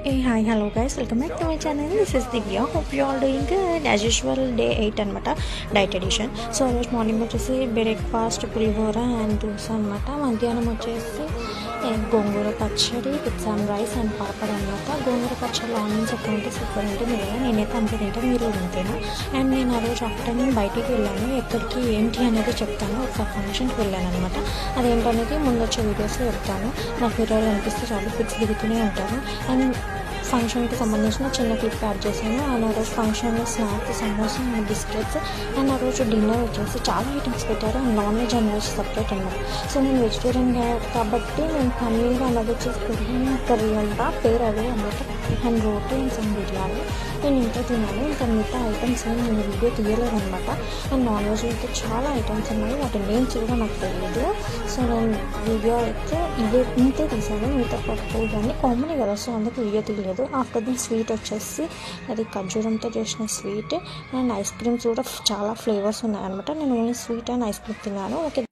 Hey, hi, hello guys, welcome back to my channel. This is Divya. Hope you all doing good. As usual, day 8 అనమాట diet edition. So రోజు morning వచ్చేసి breakfast pulihora and dosa అనమాట. మధ్యాహ్నం వచ్చేసి గోంగూర పచ్చడి with some rice and papad అనమాట. గోంగూర పచ్చడిలో onions ఎక్కువ ఉంటే సూపర్ ఉంటుంది కదా, నేనైతే అంతే తింటాను, మీరు తింటాను. అండ్ నేను ఆ రోజు ఆఫ్టర్నూన్ బయటికి వెళ్ళాను. ఎక్కడికి ఏంటి అనేది చెప్తాను. ఒక ఫంక్షన్కి వెళ్ళాను అనమాట. అదేంటనేది ముందు వచ్చే వీడియోస్లో చెప్తాను. నాకు వీడియోలు అనిపిస్తే చాలా పిక్స్ దిగుతూనే ఉంటాను. అండ్ ఫంక్షన్కి సంబంధించిన చిన్న క్లిప్ యాడ్ చేశాను. అండ్ ఆ రోజు ఫంక్షన్లో snacks, samosa and biscuits. And ఆ రోజు డిన్నర్ వచ్చేసి చాలా ఐటమ్స్ పెట్టారు. And non veg and veg separate అనమాట. సో నేను వెజిటేరియన్ కాబట్టి నేను పన్నీర్ అండ్ అది వచ్చేసి కొరియన్ కర్రీ అంట, పేరు అదే అనమాట. And roti and some biryani నేను ఇంట్లో తిన్నాను. ఇంకా మిగతా ఐటమ్స్ ఏమి నేను వీడియో తీయలేదు అనమాట. అండ్ నాన్ వెజ్ అయితే చాలా ఐటమ్స్ ఉన్నాయి, వాటి నేమ్స్ కూడా నాకు తెలియదు. సో నేను వీడియో అయితే ఇంతే తీసాను, మిగతా పప్పు ఇవన్నీ కామన్ కదా, సో అందుకు వీడియో తీయలేదు. ఆఫ్టర్ దెన్ స్వీట్ వచ్చేసి అది ఖర్జూరంతో చేసిన స్వీట్. అండ్ ఐస్ క్రీమ్స్ కూడా చాలా ఫ్లేవర్స్ ఉన్నాయన్నమాట. నేను only sweet and ice cream తిన్నాను. ఓకే.